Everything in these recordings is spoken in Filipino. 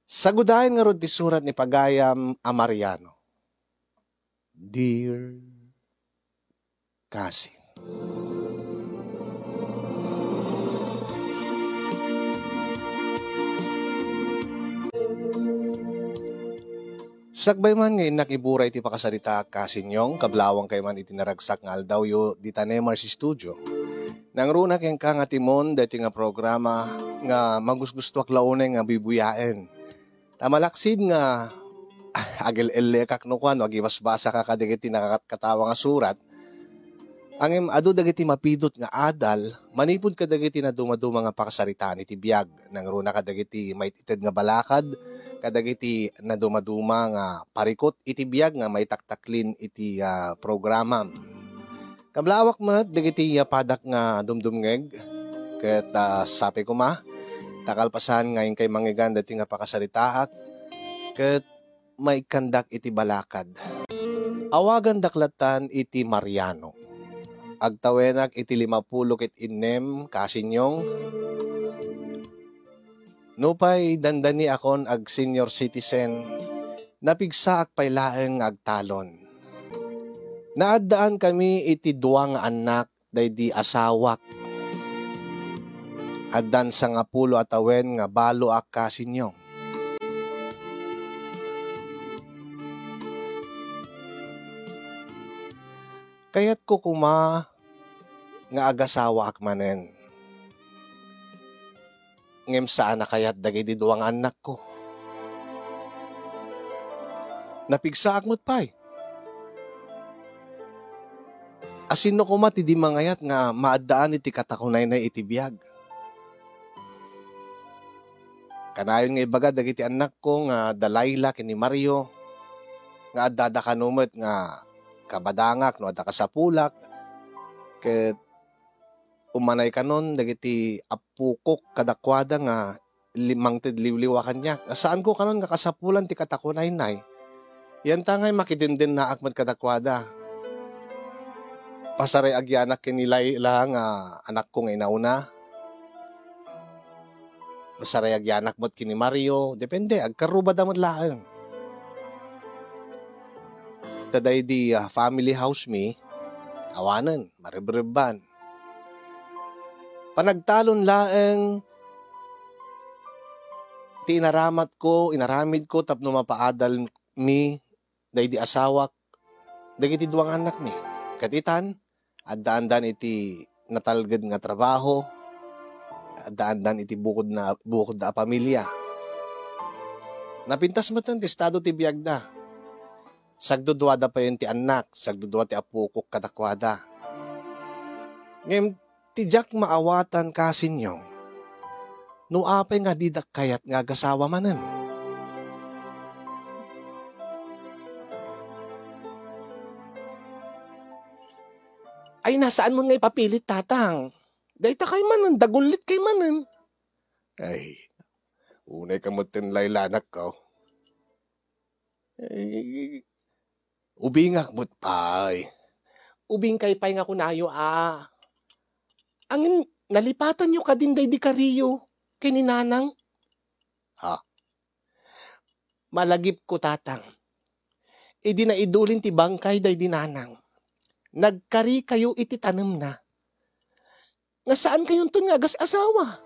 Sagudayan nga rod ti surat ni Pagayam Amariano. Dear Cousin. Sagbay man ngayon nakiburay ti pakasalita kasinyong, kablawang kay man itinaragsak nga aldawyo di tanemar si studio. Nang runa keng ka nga timon, dati nga programa nga magusgustuak launay nga bibuyaen. Tamalaksid nga agel-elekak no kwan, agibasbasa ka kadigiti nakakatawa nga surat. Ang ado dagiti mapidot nga adal, manipod kadagiti na dumaduma nga pakasaritaan iti biyag. Nang runa kadagiti may ited nga balakad, kadagiti na dumaduma nga parikot iti biyag nga may taktaklin iti programa. Kablawak mat, dagiti padak nga dumdumngeg, ket sapi ko ma, takalpasan ngayon kay manggigan dati nga pakasaritaak, ket may kandak iti balakad. Awagan daklatan iti Mariano. Agtawenak iti 50 ket innem kasinyong. Nupay dandani akon ag senior citizen, napigsaak pay laeng agtalon. Naaddaan kami iti duwang anak daydi asawak. Addan sa nga 10 atawen nga balo ak kasinyong. Kayat ko kuma nga agasawa ak manen. Ngem saan na kayat dagiti duwang anak ko. Napigsaak mo't pay. Asino kuma ti di mangayat nga maaddaan iti katakunay na iti biyag. Kanayon nga ibaga dagiti anak ko nga Dalayla kini Mario nga addada kanumet nga kabadangak no adda kasapulak ket umanay kanon dagiti apukok kadakwada nga limang tidliwliwakan niya. Saan ko kanon nga kasapulan ti katakunay nay. Yan tangay makidindin na akmat kadakwada. Pasaray agyanak kini Layla nga anak ko nga inauna. Pasaray agyanak mo't kini Mario, depende agkaruba damot laeng. Taday di family house mi, awanan, maribreban. Panagtalon laeng, ti inaramid ko, tapno mapaadal mi, day di asawak, dagiti duwang anak mi. Katitan, addaan-dan iti natalged nga trabaho, addaan-dan iti bukod na pamilya. Napintas mo ti estado ti biyag na. Sagdudwada pa yun ti anak, sagdudwa ti apukok kadakwada. Ngayon, ti Jack maawatan kasinyong, no apay nga didak kayat nga gasawa manen. Ay, nasaan mo nga ipapilit, tatang? Dahita kay manen, dagulit kay manen. Ay, unay kamutin laylanak ko. Ay, ubingak mo't pay. Ubing kay pay nga kunayo Angin, nalipatan nyo ka din day di kariyo. Kay ni nanang. Ha? Malagip ko, tatang. Idi na idulin ti bangkay day di nanang. Nagkari kayo iti tanem na. Nga saan kayong to nga asawa?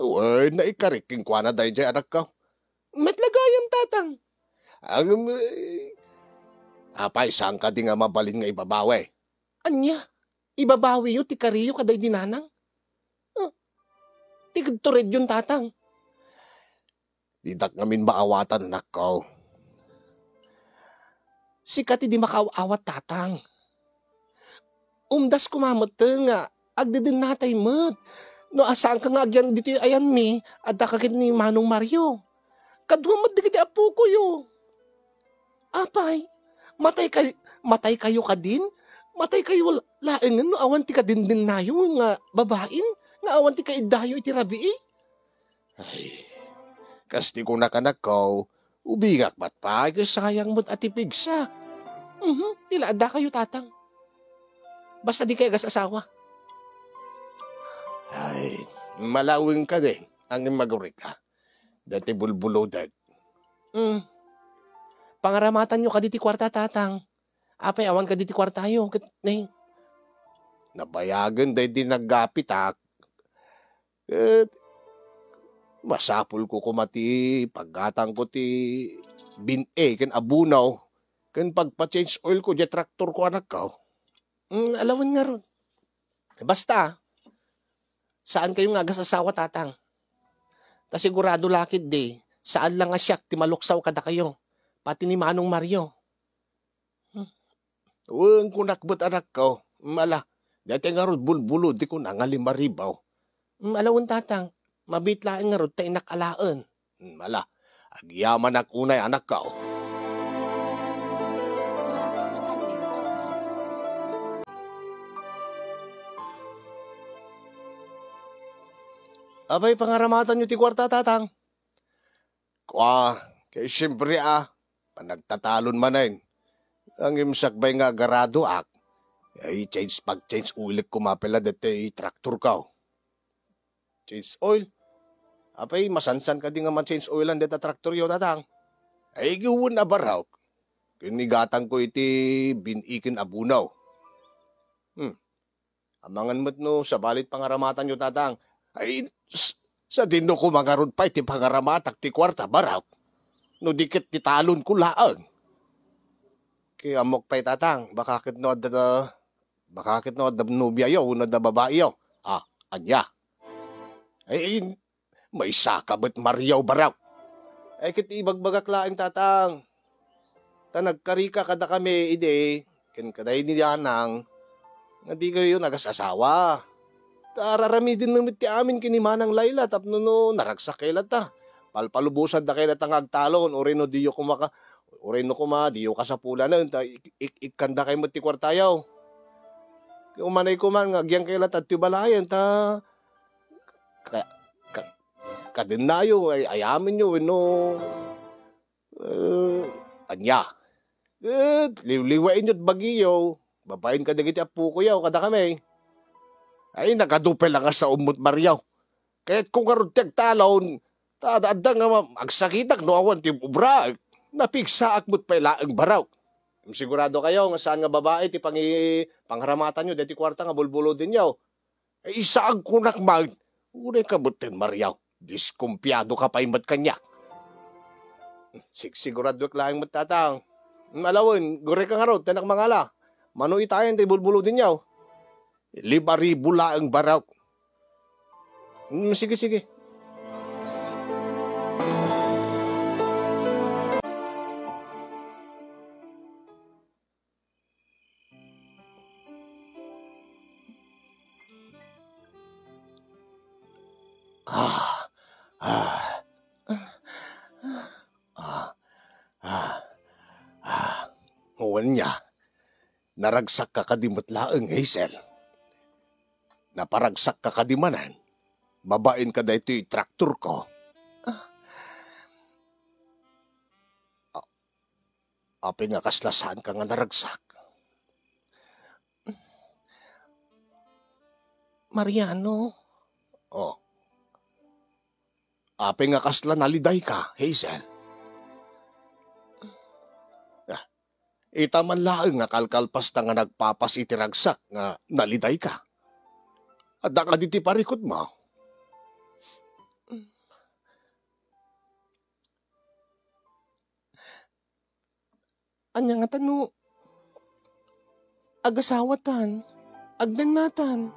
Uy, naikariking kwa na day jay anak ka. Metlagayam, tatang. Apay, saan ka di nga mabalin nga ibabawi? Anya? Ibabawi yu, ti kariyo kaday dinanang? Tigtured yun, tatang. Didak ngamin maawatan, anak ko. Sikati di makaawat, tatang. Umdas kumamot nga, agdidin natay mat. No asaan ka nga agyan dito ayan mi, at kakakit ni Manong Mario. Kadwa mat di kiti apo ko yu. Apay, matay kayo ka din? Matay kayo laengan no awan ti ka din nayo nga babain? Nga awan ti ka idayo iti rabi eh? Ay, kasti ko nakanak ko, ubingak ba't pa? Sayang mo't atipigsak. Ilaada kayo, tatang. Basta di kayo asawa. Ay, malawing ka din ang maguri ka. Dati bulbulodag. Mm. Pangaramatan nyo kaditi kwarta tatang. Apay awan kaditi kwartayo. Nabayagan day din naggapit ha. Masapul ko kumati, paggatang ko ti ken abunaw, ken pagpa-change oil ko, di traktor ko anak ka. Alawan nga ron. Basta, saan kayo nga asawa tatang? Ta sigurado lakid de, saan lang nga siyak, ti maluksaw kada kayo, pati ni Manong Mario. Uwang kunakbot anak ka, mala, dati nga ron bulbulo, di ko nangalimaribaw. Alawan tatang, mabitlaan nga ron, ta inakalaan. Mala, agyaman ak unay anak ka. Abay, pangaramatan nyo ti kwarta tatang. Kaya siyempre panagtatalon manayin. Ang imsak bay nga garado ay pag-change ulit kumapela dati traktor ka. Change oil? Apay, masansan ka din nga man-change oil ang deta traktor yo tatang. Ay, giwon na baraw. Kinigatang ko iti binikin abunaw. Amangan mo't no, sa balit pangaramatan yo tatang. Ay, sa dino ko mangarod pa iti pangaramatak ti kwarta baraw. No dikit ti talon ko laang. Kaya amok pa'y tatang, bakakit no da nubya yo, no da babae yo. Anya. Ay, may sakabot Mariaw baraw. Ay, kit ibagbagak laing tatang. Ta nagkarika kada kami, ide, ken kaday ni Yanang, nga di kayo nagasasawa. Raramidin mo ti amin kinimanang Layla tapno no naragsak kailan ta. Palpalubusan da kailan ta ngagtalon oreno diyo kumaka oreno kuma diyo kasapula na ta ikanda kay mo ti kwartayaw. Umanay ko man agyang kailan ta ti balayan ta kadinayo ay ayamin nyo no anya. Liwain nyo't bagiyo babayin ka dagiti apu ko yaw kada kami. Ay, nakadupel lang sa umot Mariaw. Kahit kung karun talon, tadaan nga agsakitak no awan ti ubra. Napigsaak mo't pa ilaang baraw. Sigurado kayo nga saan nga babae ti pangharamatan nyo, dati kwarta nga bulbulo din yaw. Ay, isaag kunak mag. Unay ka butin Mariaw. Diskumpiyado ka pa imat kanyak. Sigurado klaang mo't tatang. Malawin, gore ka nga ro, tanak mangala. Mano itayan ti bulbulo din yaw. 5,000 laang baraw. Sige. Huwan niya, naragsak ka kadimot laang Hazel. Naparagsak ka kadimanan, babain ka da ito'y traktor ko. Api nga kaslasan ka nga naragsak. Mariano. Api nga kasla naliday ka, Hazel. Ita man laang nga kalkalpas nga nagpapas itiragsak nga naliday ka. Adda ka diti parikot mo. Anya nga tano, agasawatan, agdanatan.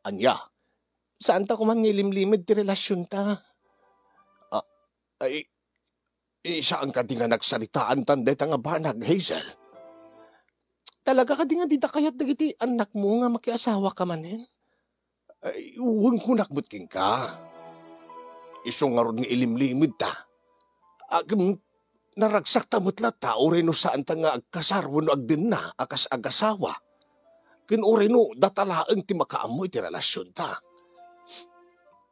Anya, saan ta kuman nilimlimid ti relasyon ta? Saan ka di nga nagsalitaan tanday ta nga banag, Hazel? Talaga ka di nga dita kayat dagiti anak mo nga makiasawa ka manin? Ay, huwag ko nakbutking ka. Iso nga ron ni ilimlimid ta. Naragsak tamot la tao rin no saan ta nga agkasarwan no agdin na akas agasawa. Kinuri no datalaan ti makaamoy ti relasyon ta.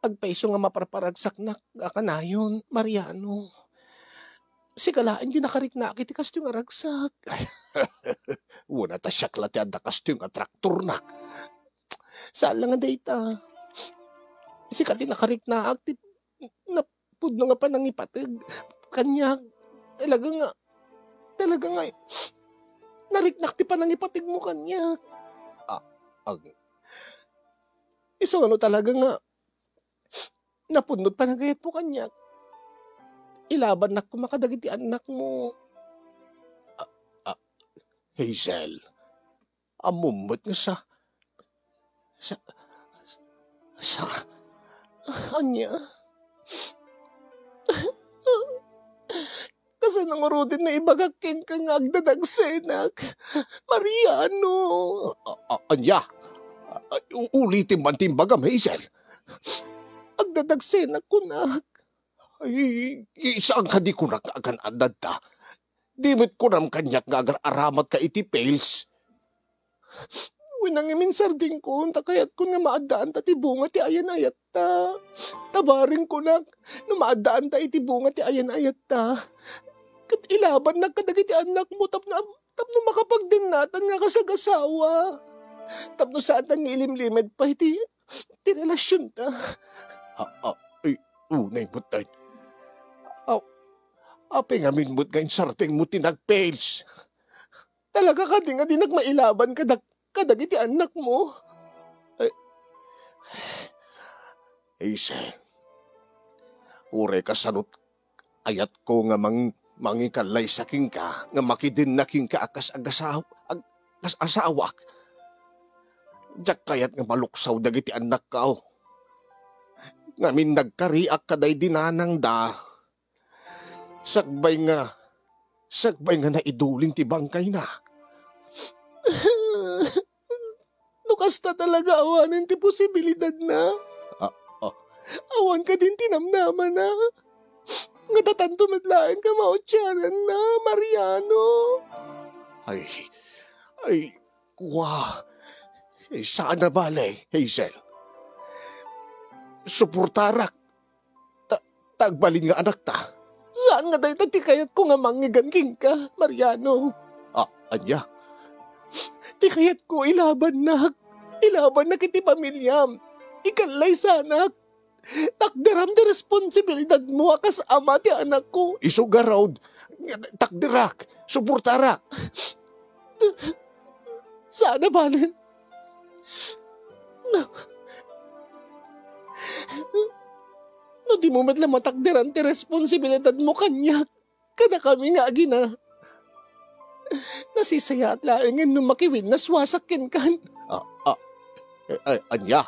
Agpaiso nga maparparagsak na akanayon, Mariano. Sikalain di nakarik na kiti kasto nga ragsak. Wala ta siyakla ti adda kasto nga traktor na. Saan lang nga data? Sikati nakarik na akti napud nga panangipatag. Kanya, talaga nga, nariknak ti panang ipatig mo kanya. Iso talaga nga, napundot pa nagayat mo kanya. Ilaban na kumakadagiti anak mo. Hazel, amumot nga sa, anya? Kasi nangurodin na ibagaking ka nga agdadagsenak. Mariano. Anya? Ulitin man timbagam, Hazel. Agdadagsenak ko na. Ay, isang kadi ko na kaagan adad ta. Dimit ko ram kanyak nga agar aramat ka iti pales. Winangimin sarding ko, takayat ko nga maadaan ta ti bunga ti ayan-ayat ta. Tabaring ko na, maadaan ta iti bunga ti ayan-ayat ta. Kat ilaban na kadagiti anak mo, tapno makapagdinatan nga kasagasawa. Tapno saan ta nilimlimed pa iti relasyon ta. Unay mo tayo. Ape nga minmut ngayon sarting mo tinagpales. Talaga ka di nga di nagmailaban kadagiti anak mo. Hazel, ure ka sanot ayat ko nga mangikalay sa king ka, nga makidin na king ka akas asawak. Diyak kayat nga maluksaw dagiti anak ka. Ngamin nagkariak kaday dinanang da. Sagbay nga naiduling ti bangkay na. Nukasta talaga awanin ti posibilidad na. Awan ka din tinamnaman na. Nga tatanto madlaan ka mautyanan na, Mariano. Ay, saan na balay, Hazel? Suportarak. Tagbalin nga anak ta. Saan nga dahi tikayat ko nga mangigan king ka, Mariano? Anya? Tikayat ko ilaban na kiti pamilyam. Ikalay sana. Takdiram di responsibilidad mo akas ama ti anak ko. Isugaraw. Takdirak. Suportarak. Sana balin. No di mo madla matakdiran ti responsibilidad mo kanya. Kada kami nga agina. Nasisaya at laingin nung makiwin na swasakin kan. Anya?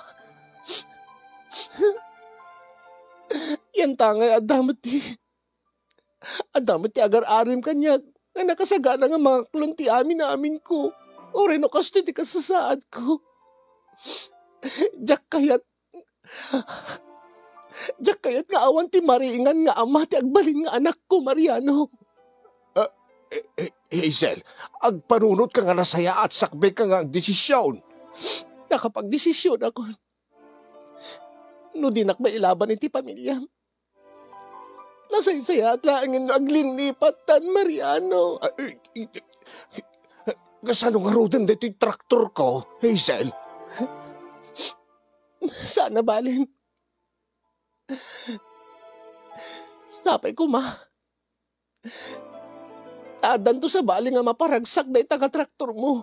Yan tangay adamat ti agar-arim kanya. Nga nakasagana nga mga klunti amin ko. O reno kasto ti kasasaad ko. Diyak kayat nga awan ti mariingan nga ama ti agbalin nga anak ko, Mariano. Hazel, agpanunot ka nga nasaya at sakbay ka nga ang desisyon. Nakapag-desisyon ako. No di nakmailaban iti pamilya. Nasaysaya at laangin aglinipatan, Mariano. Gasano nga rodan dito yung traktor ko, Hazel? Sana balin. Sapay ko, ma. Tadan to sa bali nga maparagsak na itaga-traktor mo.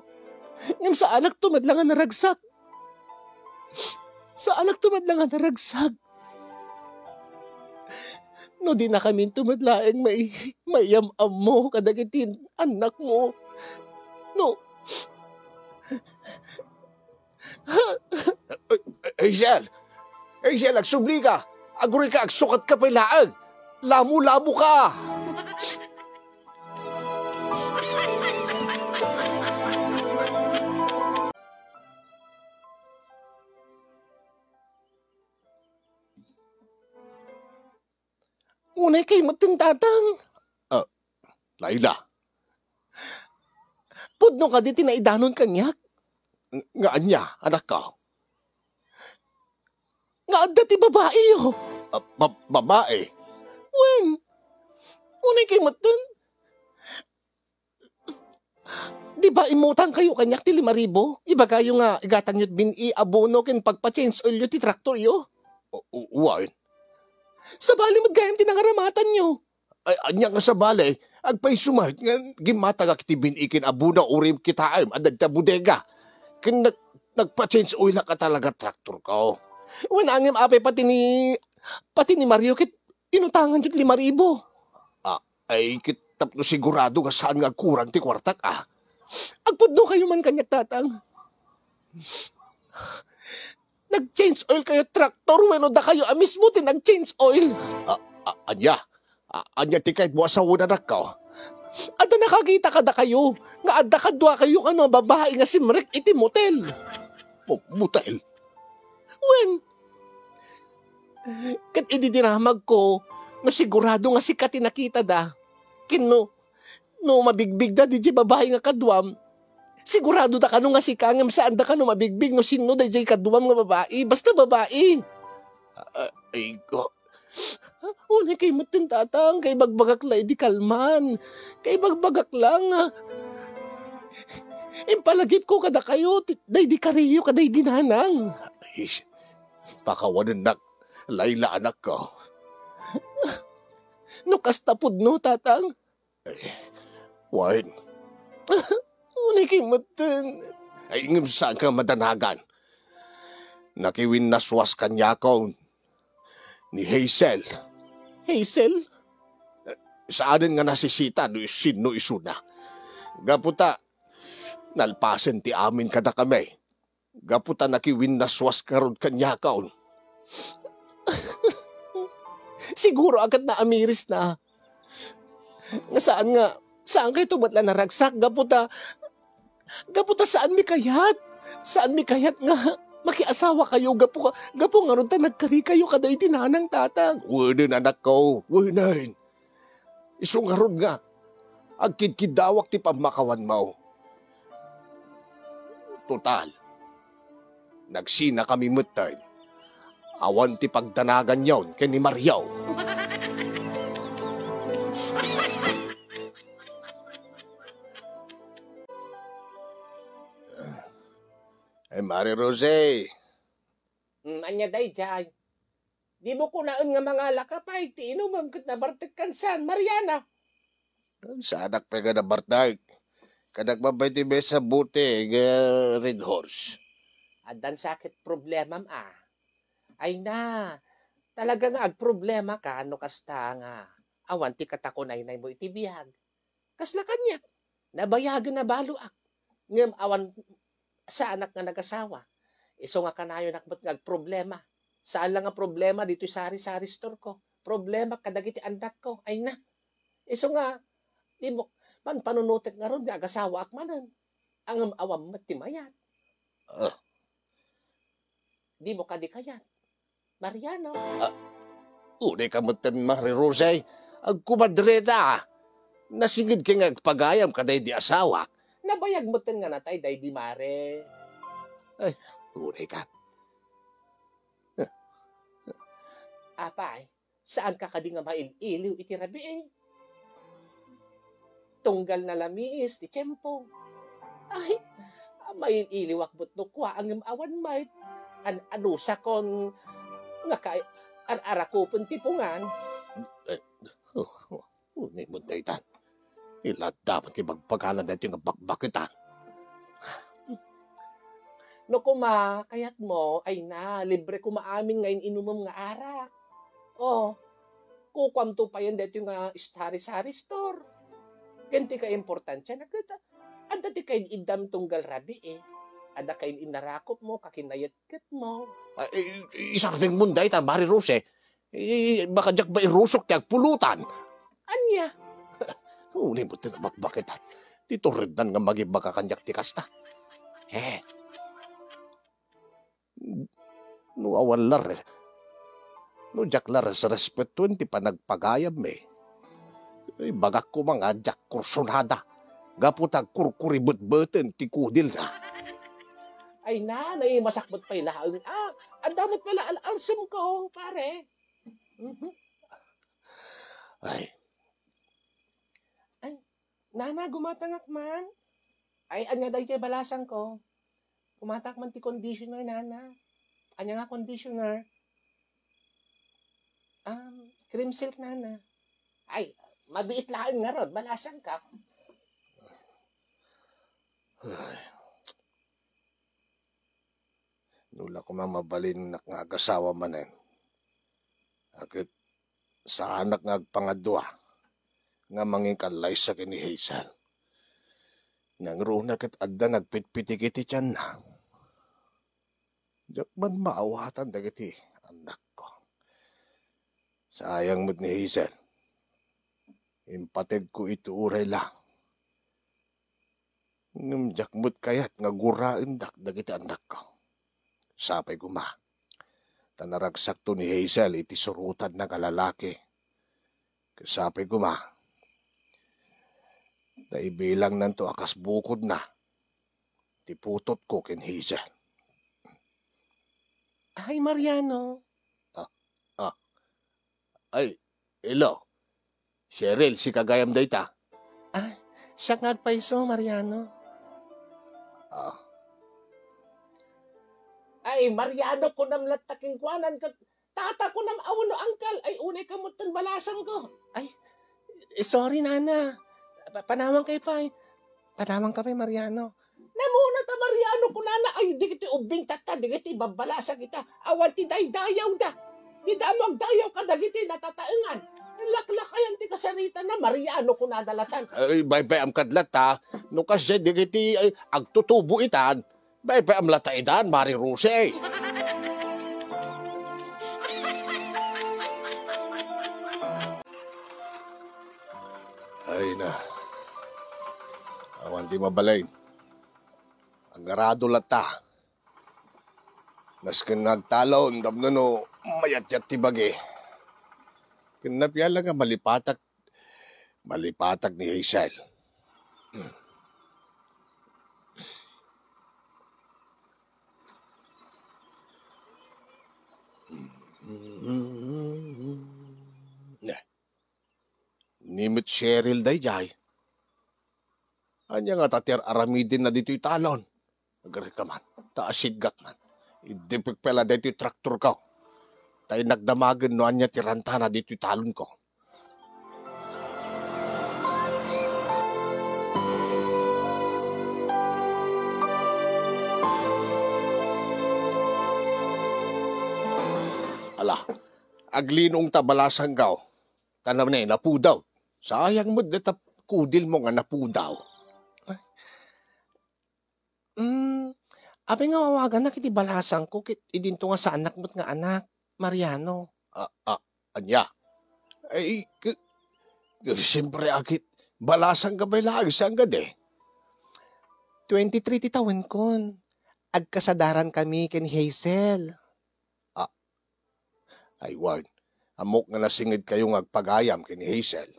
Ngam sa anak tumadlang nga naragsak. No di na kami tumadlaeng mayamam mo kadagitin anak mo. No. Hazel, agsubli ka. Aguri ka, agsukat ka pa ilaag. Lamo-lamo ka. Unay kay matintatang. Laila. Pudno ka di tinaidanon kanyak. Nga anya, anak ka. Nga adda ti babae yo. Babae? Wen. Unay kay matan. Di ba imutang kayo kanyak ti 5,000? Iba kayo nga igatang yun abono kin pagpa-change oil ti traktor yo? Why? Sa bali magayam tinangaramatan nyo. Ay, anya nga sa balay, agpay sumahit nga gimatag akitibin ikin abuna urim kitaim adad ta bodega. Kin nagpa-change oil ka talaga traktor ko. Wanangim apay pati ni Mario kit inutangan jud 5,000. Ay kit tapno sigurado nga saan nga kurang ti kwartak Agpudno kayo man kanyak tatang. Nag-change oil kayo traktor wenno da kayo mismo ti nag-change oil. Anya ti kahit buwas sa unanak ka. Ada nakakita ka da kayo. Nga ada kadwa kayo babae nga simrek iti motel. Motel? When? Kat ididinamag ko, no sigurado nga sikat nakita da. No mabigbig da di babae nga kadwam. Sigurado da kano nga si kangam saan da kano mabigbig no sino da di kadwam nga babae. Basta babae. Ay ko. Una kay matin tatang, kay bagbagak la di kalman. Kay bagbagak lang. Impalagip ko kada kayo, day di kariyo, kaday dinanang. Pakawanan nak, layla anak ko. No kastapod no, tatang? Wine. Unay kay matin. Ay ingim saan ka madanagan. Nakiwin naswas kanya ko ni Hazel. Hazel? Saanin nga nasisita no sino isuna. Gaputa, nalpasen ti amin kada kami. Gaputa nakiwin naswas karon kanya ka. Siguro agad na amiris na. Nga saan kayo tumatla na ragsak? Gaputa saan mi kayat? Saan mi kayat nga makiasawa kayo? Gapo nga ron ta nagkari kayo kaday tinanang tatang. Wala anak ko, wala. Iso nga ron nga, agkidkidawak ti pamakawan mo. Total, nagsina kami mutay. Awan ti pagdanagan yon kay ni Mario. Ay, Marie Rose. Anya day jay. Di mo kunaon nga mga lakapay, ti inumam kat na bartek kansan, Mariana. Sanak pa ka na bartay. Kadak mabay ti besa buti, Red Horse. Adan sakit problema Ay na, talaga nga agproblema ka, ano kasta nga. Awan ti katakunay na mo iti biyag. Kasla kanya, nabayagan na baluak. Ngam awan sa anak nga nagasawa. Iso nga kanayo nakmat nga agproblema. Saan lang nga problema dito sari-sari store ko. Problema kadagiti anak ko. Ay na, iso nga, di mo, panunutek nga ron, nagasawa akmanan. Ang awam matimayat. Di mo kadikayat. Mariano. Unay ka matan, Marie Rose. Agkumadreta. Nasingid ka nga agpagayam kaday di asawa. Nabayag mo nga natay, day di mare. Ay, unay ka. Apay, saan ka kadi nga mail-iliw iti rabi Tunggal na lamiis, ti tiyempo. Ay, mail-iliw akbot no kwa, ang awan might. Anusa kon nga kay ar-arakupon tipungan. Unay mo daytan. Ilat dapat kay magpagalan dito yung bakbakitan. No kuma, kayat mo, ay na, libre kumaamin ngayon inumom nga arak. Kukwam to pa yun dito yung sari-sari store. Ganti ka importansya, ada ti kayo idam tunggal rabi Ada kayo inarakop mo, kakinayat-kat mo. Isang ting munday tan, Marie Rose. Baka jak ba irusok tiyag pulutan? Anya? Unay mo tinabakbakitan. Dito rin nga magibaka kanyak ti kasta. No awan lar no jak lar sa respetuan ti panagpagayam bagak ko mga jak kursunada gaputag kurkuribut-buten ti kudil na. Ay na, naimasakbot pa ilahaon. Ang damot pala al-alsum ko, pare. Ay, nana, gumatangak man. Ay, anya dahi kay balasang ko. Kumatak man ti conditioner, nana. Anya nga conditioner. Cream silk, nana. Ay, mabiit laing nga rod, balasan ka. Nula ko mabalin na nga agasawa man eh. Akit sa anak nga agpangadwa nga manging kalay sa kini Hazel. Nang runa kat adda nagpitpitikiti tiyan na. Diyak man maawatan dagiti anak ko. Sayang mo't ni Hazel. Impatid ko ito uray lang. Ngam diyak mo't kayat nga gurain dagiti anak ko. Sapay guma. Tanaragsak to ni Hazel iti surutan na kalalaki. Kasapay guma. Naibilang nanto akas bukod na. Tiputot ko ken Hazel. Ay, Mariano. Ay, ilo. Cheryl, si kagayam dayta. Ay, siya ngagpaiso, Mariano. Ay, Mariano ko nam lataking kwanan ka. Tata ko nam awano angkal. Ay, unay kamutan balasan ko. Ay, sorry, nana. Panawang kay pa. Panawang ka pa, Mariano. Namuna ta, Mariano ko, nana. Ay, di kiti ubing tata. Di kiti babalasa kita. Awan ti dayaw da. Di damag dayaw ka. Dagiti natataengan. Laklakayan ti kasarita na. Mariano ko nadalatan. Ay, bay am kadlat ha. No kasi di kiti agtutubo itan. Bay am lata itan, Mari Rose. Ay na. Awan ti mabalain. Agarado lata. Nasken nagtalon, damno no mayat-yat ti bagi. Kinapyala nga malipatak ni Hazel. Nimit Cheryl day jay. Anya nga tatir aramidin na dito'y talon. Agari ka man, taasidgat man. Idipik pala dito'y traktor ko. Tayo nagdamagan no anya tiranta na dito'y talon ko. Ala, aglinong tabalasang gaw. Tanam na napudaw. Sayang mo dito kudil mo nga napudaw. Abi nga wawagan na kiti balasang ko. Idinto nga sa anak mo't nga anak. Mariano. Anya. Ay, siyempre agit. Balasang gabay lang. Saan gade? 23 ti tawen kon. Agkasadaran kami ken Hazel. Ay, wag. Amok nga nasingid kayong agpagayam ken Hazel.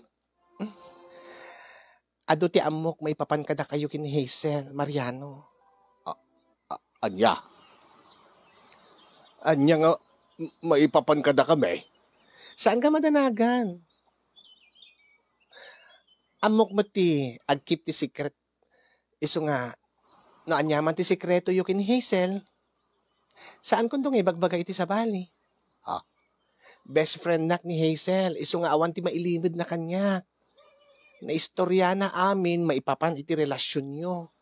Ado ti amok may papankada kayo kin Hazel, Mariano. Anya. Anya nga maipapankada kami. Saan ka madanagan? Amok mo ti agkip ti secret. Iso nga, naanyaman ti sekreto yu kin Hazel. Saan kundong ibagbagay iti sa bali? Best friend nak ni Hazel. Iso nga awan ti mailimid na kanya. Na istorya na amin maipapan iti relasyon nyo.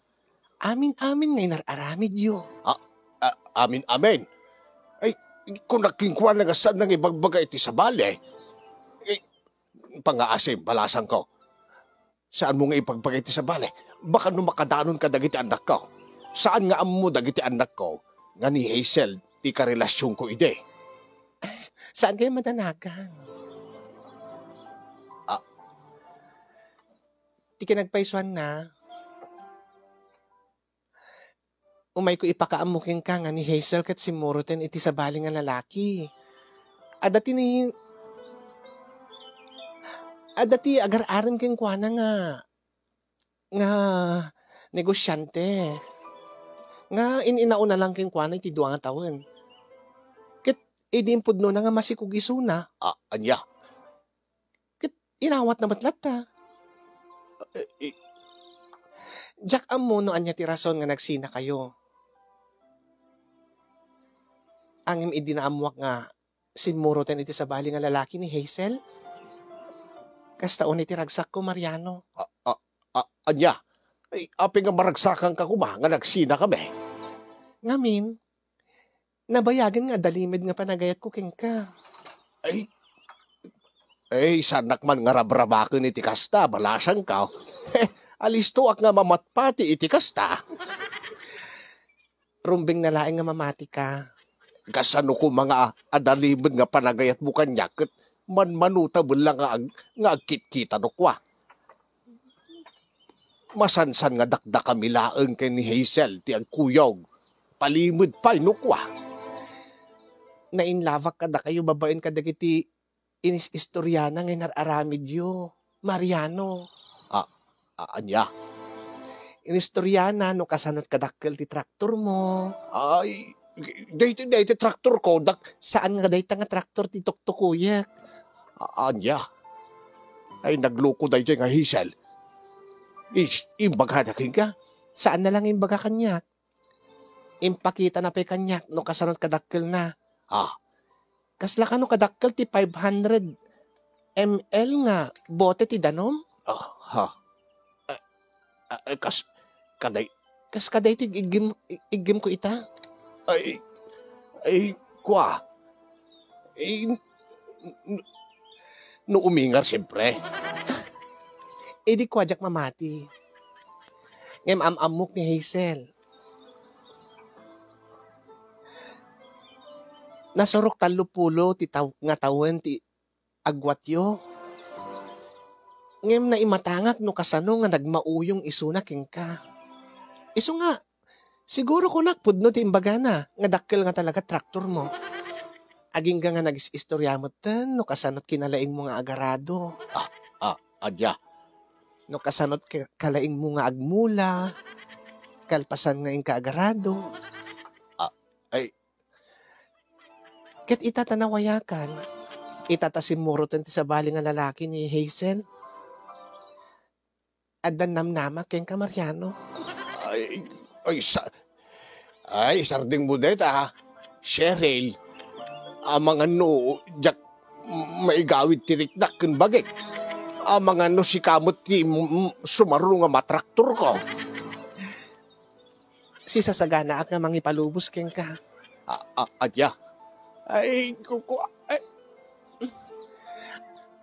Amin ngay nararamid yo. Amin. Ay, kung nakingkuan na saan nang ibagbaga iti sa bale, pangaasim, balasan ko. Saan mo nga ipagbaga iti sa bale? Baka no makadanon ka dagiti anak ko. Saan nga amo dagiti anak ko? Nga ni Hazel, ti karelasyon ko ide. Saan kayo madanagan? Ti kinagpaiswan na. Umay ko ipakaamukin ka nga ni Hazel kat si Moroten iti sa baling nga lalaki. Adati agar-aram keng kuana nga negosyante. Nga ininauna lang keng kuana iti 2 nga tawen. Ket idimpod no na nga masikugisuna. Anya. Ket inawat na matlat ta. Jack amo no anya ti rason nga nagsina kayo. Angim idinaamuak nga si Moroten iti sa bali nga lalaki ni Hazel. Kasta unay tiragsak ko, Mariano. Anya, ay aping nga maragsakan ka kuma, nga nagsina kami. Ngamin, nabayagan nga dalimid nga panagayat ko king ka. Sanak man nga rabrabakon iti kasta, balasan ka. Alisto ak nga mamatpati iti kasta. Rumbing na laing nga mamati ka. Kasano ko mga adalimid nga panagayat mo kanya, kat manmanuta lang nga agkit-kita no kwa. Masansan nga dakda kami laeng kay ni Hazel ti agkuyog. Palimod pa no kwa. Nainlavak ka da kayo babaen ka dagiti inis istoryana nga nararamid yo. Mariano. Anya? Inistoryana no kasanot kadakkel ti traktor mo. Ay, dahiti traktor ko, Saan nga dayta nga traktor ti tuktukuyak? Anya? Ay, nagloko dahiti nga Hazel. Imbagadakin ka? Saan na lang imbaga kanyak? Impakita na pa kanyak no kasanot kadakkel na. Kasla ka no kadakkel ti 500 ml nga bote ti danom? Kas kaday ti igim ko ita? Kwa. No umingar siyempre. Di kwadyak mamati. Ngem amok ni Hazel. Nasurok 30 ti nga tawen ti agwatyo. Ngem na imatangak no kasano nga nagmauyong isuna king ka. Iso nga, siguro ko nakpudno ti imbaga na nga dakkel nga talaga traktor mo. Aging nga nag-istorya mo ten no kasanot kinalaing mo nga agarado. Adya. No kasanot kalaing mo nga agmula. Kalpasan nga ing kaagarado. Ket itatanawayakan. Itatasimuro ti sabali nga lalaki ni Hazel. Addan namnama ken ka Mariano. Sarding budeta, Cheryl. Mga no, jak maigawid tirikdak kun bagay. Mga no si kamot ti sumaro nga matraktor ko. Si sasagana ak nga mangipalubos ken ka. Adya.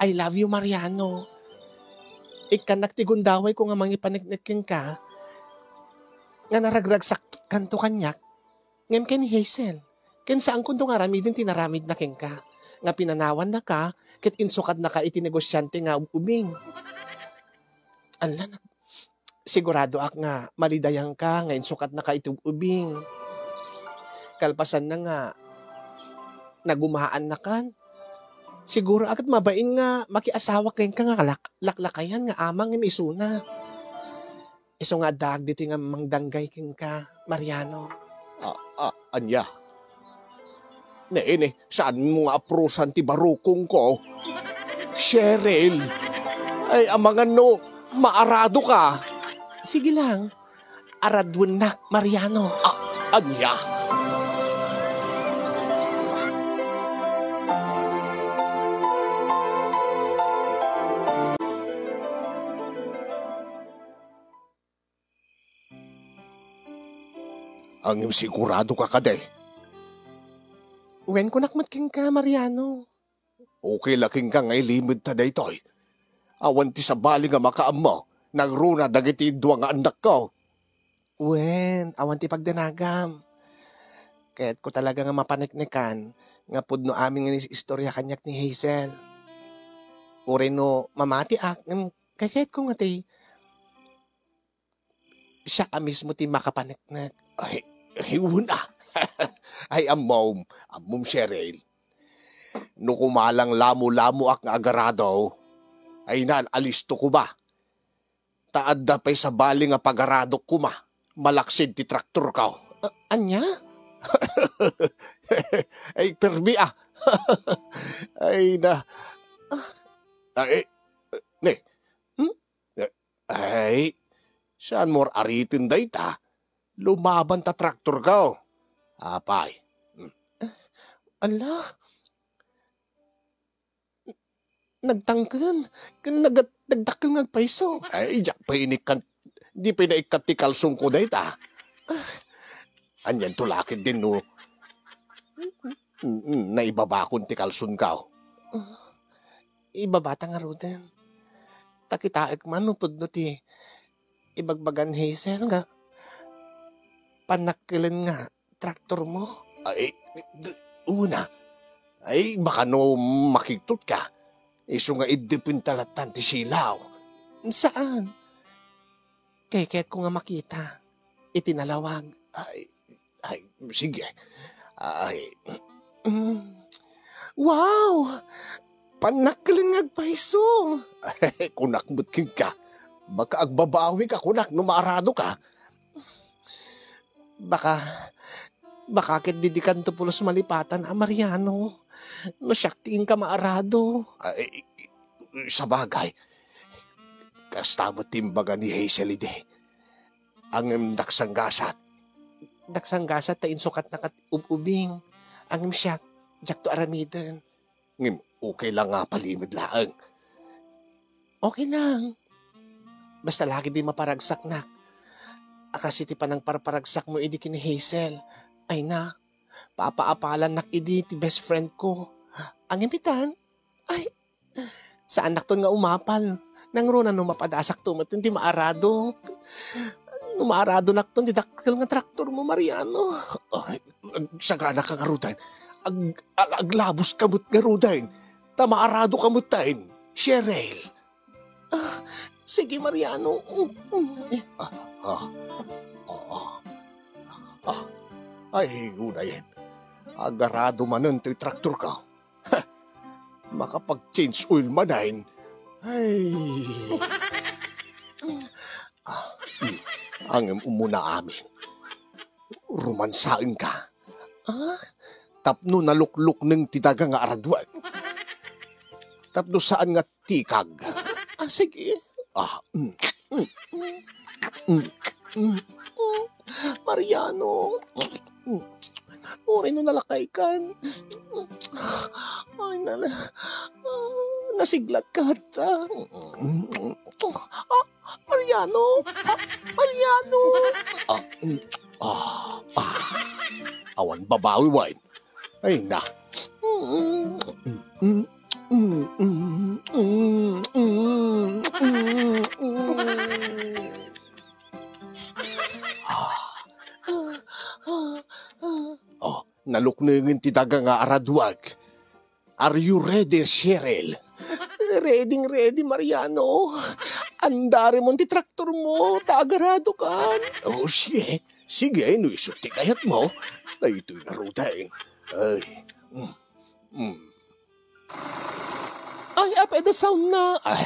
I love you, Mariano. Ikanak ti gundaway ko nga mangipaniknik ken ka. Nga naragragsak kanto kanyak. Ngem ken Hazel. Ken saan kundo nga ramidin tinaramid na ken ka. Nga pinanawan na ka, ket insukad na ka iti negosyante nga ubing. Sigurado ak nga malidayang ka, nga insukad na ka iti ubing. Kalpasan na nga, nagumahaan na kan. Siguro agad mabain nga makiasawa ken ka nga laklakayan nga amang nga isuna. Iso nga dag dito nga mangdanggay ken ka, Mariano. Anya? Saan mo nga aprosan ti barukong ko? Cheryl, ay amangan no, maarado ka. Sige lang, aradwan na, Mariano. Anya? Ang sigurado ka kaday. Wen ko nakmatking ka, Mariano. Okay laking ka ngay limit ta daytoy. Awan ti sabali nga makaam mo, nagruna dagiti duwa nga anak ko. Wen, awan ti pagdanagam. Kaya't ko talaga nga mapaniknikan, nga pudno aming nga istorya kanyak ni Hazel. Uri no, mamati ak, kaya't ko nga ti, siya ka mismo ti makapaniknak. Ay, wala. Ay, amom Cheryl. No kumalang lamo-lamo ak nga agarado, ay alisto ko ba? Taad da pa'y sa bali nga pagarado ko ma, malaksid ti traktor ka. Anya? Ay, permi Ay, na. Ay, saan mo aritin da ita? Lumaban ta traktor ka. Ala, nagtangkan, nagdakkel nga paiso. Ay, jak pa inikan, di pa inaikat ti kalsong ko dahit Anyan tulakid din no. Naibabakon ti kalson ka. Ibabata nga ruden. Takitaek man upod no ti ibagbagan Hazel nga panakkilan nga traktor mo. Ay, una. Ay, baka no makiktot ka. Iso nga idipin talatan ti silaw. Saan? Keket ko nga makita. Itinalawag. Ay, sige. Ay, wow! Panakkilan nga paiso. ay kunakmut king ka. Baka agbabawi ka kunak, numarado ka. Baka ket didikan to pulos malipatan a Mariano. No syaktiin ka maarado. Ay, sa bagay. Kastamo timbaga ni Hazel ide. Ang daksang gasat. Daksang gasat ta insukat na ubing. Ang syak, jak to aramiden. Ngim, okay lang nga palimid laang. Okay lang. Basta lagi di maparagsak nak. Akasi ti panang parparagsak mo idi kini Hazel. Ay na, papaapalan nak idi ti best friend ko. Ang impitan, ay, saan nak ton nga umapal. Nang runa no mapadasak to matin ti maarado. Numarado nak ton didakkel nga traktor mo Mariano. Ay, sagana ka nga rudain. Aglabos kamot nga rudain. Tamaarado kamot tayo. Cheryl. Sige Mariano. Ay, una yan. Agarado manan to'y traktor ka. Makapag-change oil manahin. Ay. Ang umuna amin. Romansain ka. Tapno nalukluk ng titaga nga aradwag. Tapno saan nga tikag. Sige. Mariano. Uri no nalakay kan. Ay nasiglat ka hata. Mariano. Mariano. Awan babawi wine. Ay na. Nalukningin ti daga nga aradwag. Are you ready, Cheryl? Ready, Mariano. Andari mo ti traktor mo. Taagarado kan. Oh, sige. Sige, no isot ti kayat mo. Ay, ito'y narudaing. Ay, Ay, apeda sound na. Ay,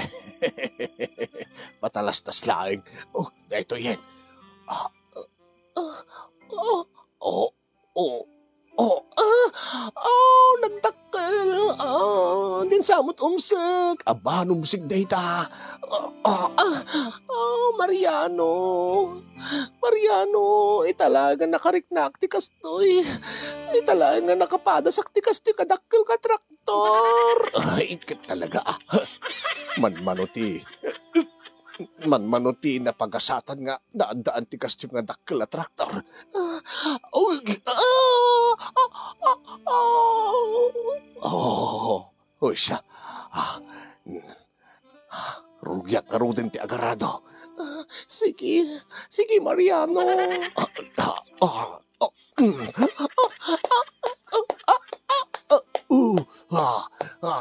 patalastas laing. Oh, ito yan. Nagdakkel. Din samot umsek. Aba, numusik data. Mariano. Italaga nakariknak ti kastoy. Italaga nakapadasak ti kastoy kadakkel ka traktor. Ay, ikat talaga. Manmanuti na pagasatan nga daan ti kastoy nga dakkel a traktor. Oh, siya. Rugyak ka rin ti agarado. Sige, Mariano.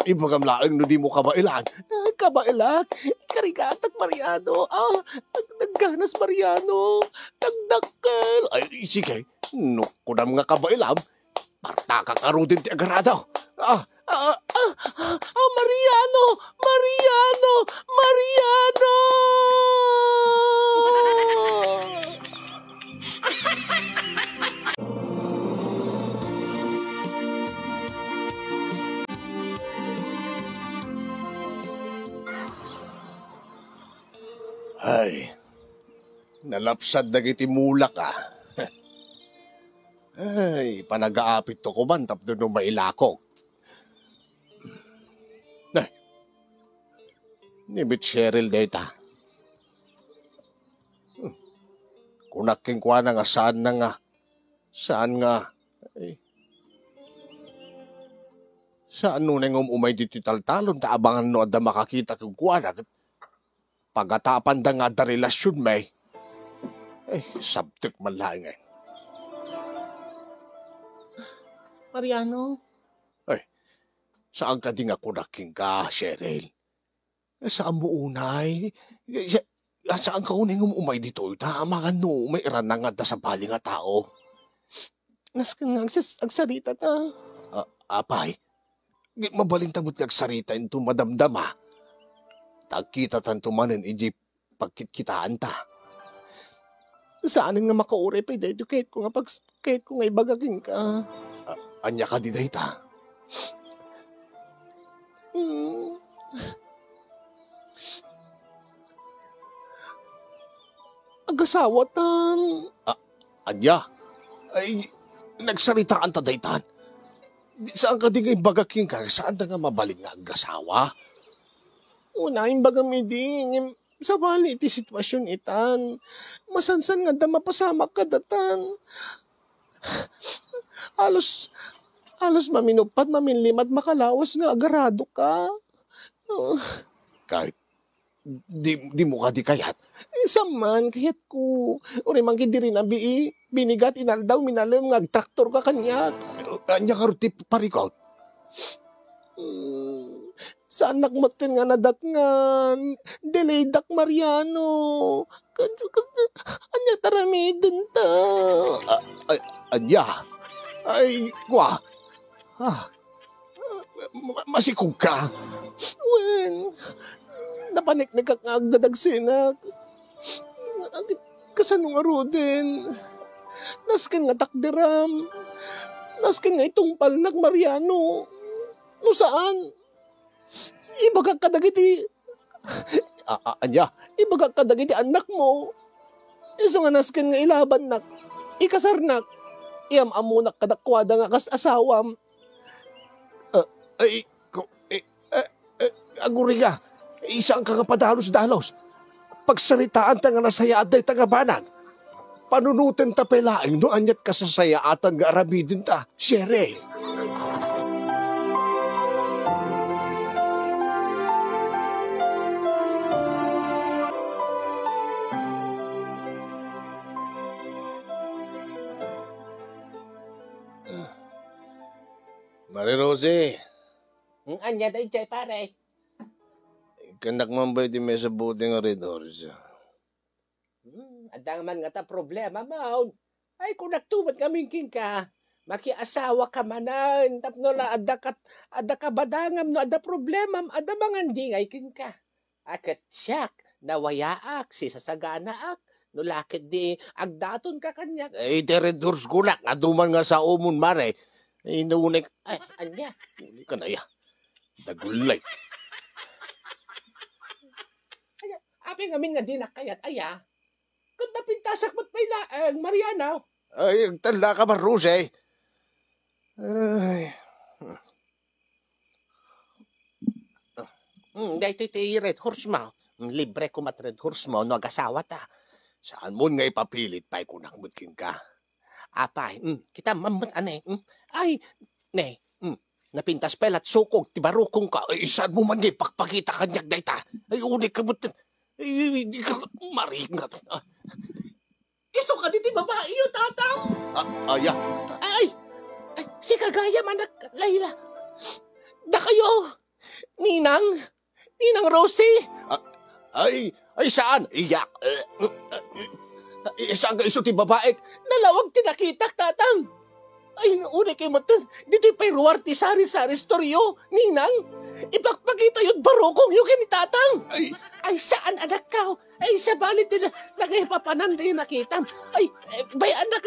Ibagam laang no di mo kabailan. Kabailag, karigatag Mariano. Nagganas Mariano. Nagdakkel. Ay, sige. No, kunam nga kabailam. Parta ka karudin ti agarado. Mariano! Ay, nalapsad dagiti mulak Ay, panag-aapit to ko man tapdo no mailakok. Nibit Cheryl data. Kunaking kwa na nga saan na nga. Saan nga. Ay. Saan nun nga umay dito taltalon ta abangan no ada makakita kong kwa na. Pagatapan da nga da relasyon may. Ay, sabtik man lang eh. Mariano? Ay, saan ka di nga kunaking ka, Cheryl? Saan mo unay? Saan ka unay umay dito? Mga no, may iranang nga da sa bali nga tao. Naskan nga agsarita ta. Apay, mabalintagot nga agsarita into madamdama. Tagkita tanto manin iji pagkitkitaan ta. Saan nga makaure pa dito kahit ko nga ibagagin ka. Anya ka di dayta. Agasawatan. Anya? Ay, nagsaritaan ta daytan. Saan ka di nga ibagagin ka? Saan ta nga mabaling nga agasawa? Unahin baga mi din. Sa bali iti sitwasyon itan. Masansan nga da mapasamak ka datan. Halos maminupad, maminlimad, makalawas nga agarado ka. Kahit di mo ka di kayat. Saman, kayat ko. Uri man kidi rin ang binigat, inaldaw, minalim, traktor ka kanya. Anya ka ruti parikaw. Saan nakmatin nga nadat nga delaydak Mariano. Anya taramidin ta. Anya? Ay, kwa. Masikog ka. Wen, napaniknik ka nga agdadagsinak. Kasanong aro din. Naskin nga takdiram. Naskin nga itong palnak Mariano. No saan? Ibagag ka dagiti. Anya? Ibagag ka dagiti anak mo. Iso nga naskin nga ilaban nak. Ikasarnak. Iyam amunak kadakwada nga kas asawam. Aguriga. Isang kagapadalos-dalos. Pagsaritaan ta nga nasaya aday tagabanag. Panunutin ta pelaing no anyat kasasayaatan nga arabidin ta. Cheryl. Mari Rosie. Anya da ijay pare. Kanak man ba iti may sa buti nga red horse? Adang man nga ta problema maun. Ay kung nagtumat kaming king ka. Makiasawa ka manan. Tapno na ada ka badangam no ada problema. Ada mangandingay king ka. Akat siyak nawayaak si sasaganaak. No lakit di agdaton ka kanya. Ay iti red horse kunak. Aduman nga sa umon mare. Inuunik. Ay, anya. Hindi ka na ya. Dagulay. Aya, aping amin nga dinak kayat, aya. Ganda pintasak mo't pala, Mariana. Ay, tala ka ba, Rose, eh? Ay. Dahito iti red horse mo. Libre ko mat red horse mo, no agasawa ta. Saan mo nga ipapilit pa'y kunakmutkin ka? Apay, kita mamot ane. Ay, ne, napintas pelat sukog, tibarukong ka. Ay, saan mo man nga ipakpakita kanyak dayta? Ay, unik ka ba't? Ay, hindi ka maringat. Iso ka diti babae yun, tatang. Aya. Ay, si kagaya manak, Layla. Da kayo, Ninang Rosie. Ay, saan? Iyak. Saan ka iso ti babae? Nalawag tinakitak, tatang. Ay, nauna kay matan. Dito pa'y ruwar ti sari-sari storyo, Ninang. Ipakpakita yun barokong yung kinitatang. Ay, saan anak ka? Ay, sa balit din naghipapanan tayo nakitam. Ay, bay anak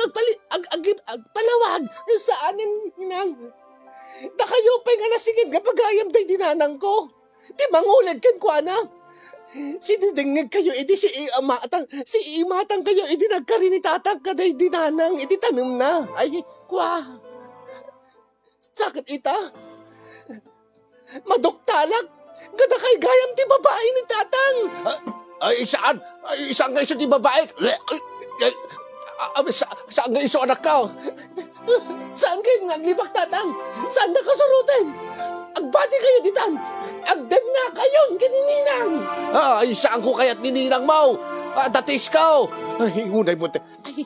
agpalawag. Saan yung Ninang? Da kayo pa'y nga nasigid nga pagayam day dinanang ko. Di mangulad kan ko, anak. Sinidingig kayo, edi si imatang kayo, edi nagkarinitatang kaday dinanang, edi tanong na. Ay, kwa. Sakit ita. Madoktalak. Gada kay gayam ti babae ni tatang. Saan? Saan nga iso ti babae? Saan nga iso anak ka? Saan kayo naglibak tatang? Saan na kasurutin? Agbati kayo ditan. Agdem na kayo, kinininang. Saan ko kaya't nininang mo? Datis ka. Ay, unay mo. Ay,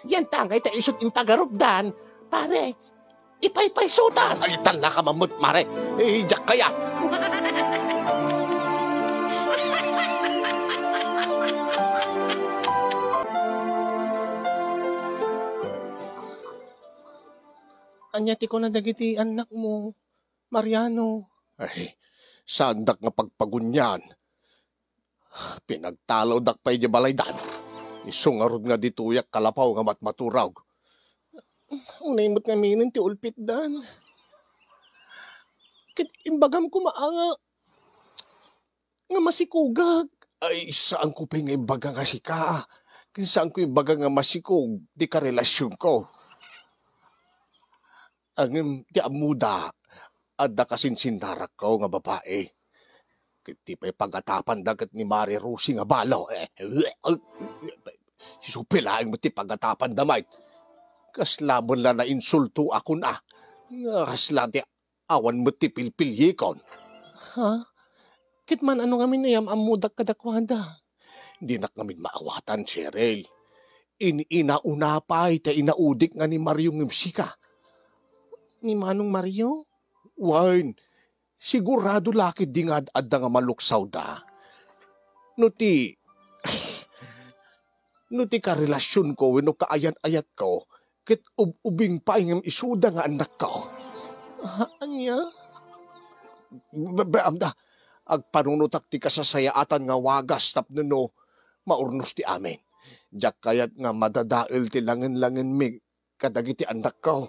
yan tangay ta isot yung tagarubdan. Pare, ipay-pay sutan. Ay, tala ka mamut, mare. Jak kayat. Anyati ko na dagiti anak mo, Mariano. Ay, sandak nga pagpagunyan. Pinagtalaw dak pa'y di balaydan. Isungarod nga dituyak kalapaw nga matmaturaw. Unay mo't nga minin ti ulpit dan. Kit imbagam ko maanga nga masikugag. Ay, saan ko pa nga imbaga nga sika? Saan ko imbaga nga masikug di ka relasyon ko? Ang di amuda at da kasinsindarak ko nga babae. Kiti pa'y pagatapan dagat ni Mari Rusi nga balaw. Supilaing mo ti pagatapan damay. Kaslamon la na insulto ako na. Kasla ti awan mo ti pilpilyikon. Ha? Kit man ano nga minayam amudak kadakwada. Di na kami maawatan, Cheryl. Inauna pa ita inaudik nga ni Mario Ngimsika. Ni Manong Mario? Wine, sigurado lakit di nga adda nga maluksaw da. No ti ka relasyon ko, no kaayat-ayat ko, kit ubing pa ingam isuda nga anak ko. Anya? Amda, agpanunutak ti kasasayaatan nga wagas tapno no maurnos ti amin. Diyak kayat nga madadail ti langin-langin mi kadagiti anak ko.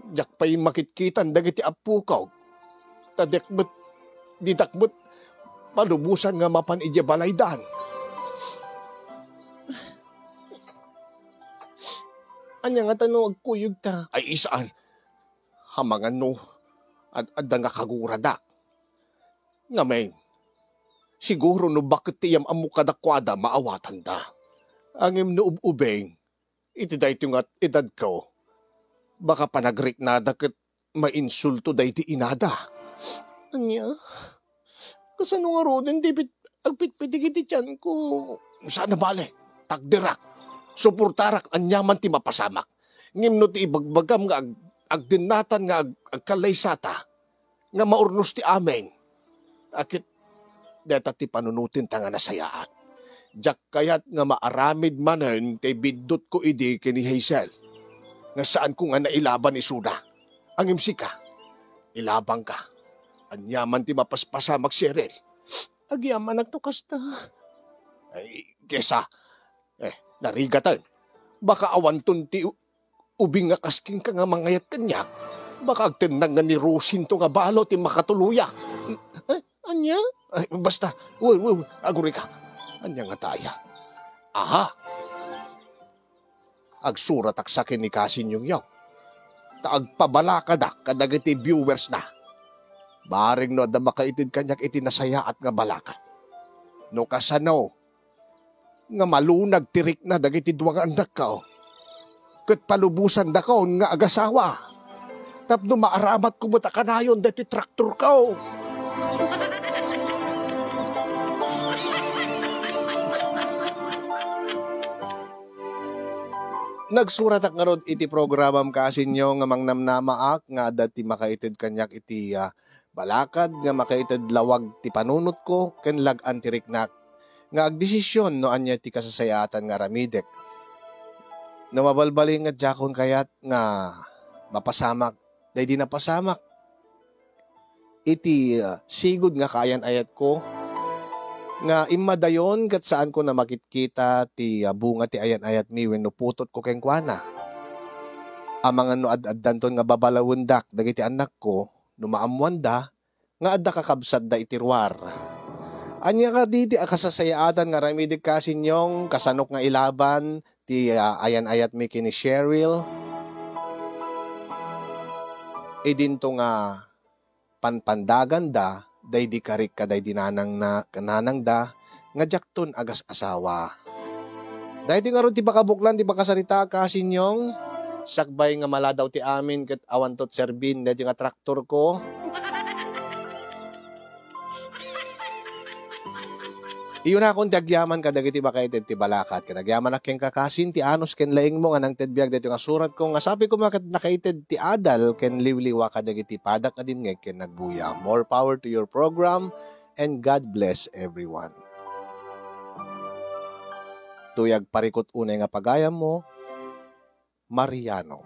Diyak pa'y makitkitan dagiti apu ko. Tadekbet, didakbet, palubusan nga mapan ija balaydan. Anya nga tanong agkuyog ta. Ay isaan, hamangan no, adda nga kaguradak. Nga may, siguro no bakit tiyam amu kadakwada maawatan da. Angim no ubeng, iti da ito nga edad ko. Baka panagrik na dakat mainsulto da iti inada. Anya? Kasano nga rodin, di agpitpitig iti tiyan ko. Sana bale, tagdirak, suportarak anyaman ti mapasamak. Ngimno ti ibagbagam nga agdinatan nga agkalaysata, nga maurnos ti amen. Akit, deta ti panunutin ta nga nasayaan. Diyak kayat nga maaramid manen kay bidot ko idi kini Hazel. Nga saan ko nga nailaban ni Suna. Ang imsika, ilabang ka. Anyaman ti mapaspasamak Cheryl. Agyaman nagtukas ta. Ay, kesa, narigatan. Baka awanton ti ubing nga kasking ka nga mangayat kanyak. Baka agtinang nga ni Rosin to nga balo ti makatuluyak. Anya? Ay, basta, aguri ka. Anya nga taya. Aha! Agsurat ak sa akin ni Kasin yung yaw. Taagpabala ka da, kadagiti viewers na. Baring no da makaitid kanyak iti nasaya at nga balakat. No kasano, nga malunag tirik na dagiti duwang anak ka. Kat palubusan da ka nga agasawa. Tapno maaramat kumuta ka na yun dati traktor ka. Nagsurat ak nga rod iti programam Kasin nyo nga mangnamnamaak nga dati makaitid kanyak iti balakad nga makaitid lawag ti panunot ko ken lag-an ti riknak nga agdesisyon no anya ti kasasayatan nga ramidek. Nawabalbaling nga jakon kayat nga mapasamak day di napasamak iti sigud nga kayan ayat ko nga imadayon kat saan ko na makitkita ti bunga ti ayan ayat mi wenno putot ko keng kuana. Amang ano ad-addanton nga babalawundak dagiti anak ko numaamuanda nga adda kakabsat da itirwar. Anya ka diti akasasayaatan nga ramidig Kasin yung kasanok nga ilaban ti ayan ayat mi kini Cheryl. Dinto nga panpandagan da day di karik ka day dinanang na kananang da nga jakton agas asawa. Day di nga ron ti bakabuklan ti bakasarita kasinyong sakbay nga mala daw ti amin ket awan tot serbin day nga traktor ko. Iyon na akong dagyaman ka dagiti bakaited ti balakat. Kadagyaman na ken kakasin ti anos ken laing mo nga nang tedbiag dito nga surat ko nga sabi ko makat nakaited ti adal ken liwliwa ka dagiti padak na dimngeg ken nagbuya. More power to your program and God bless everyone. Tuyag parikot unay nga pagayam mo, Mariano.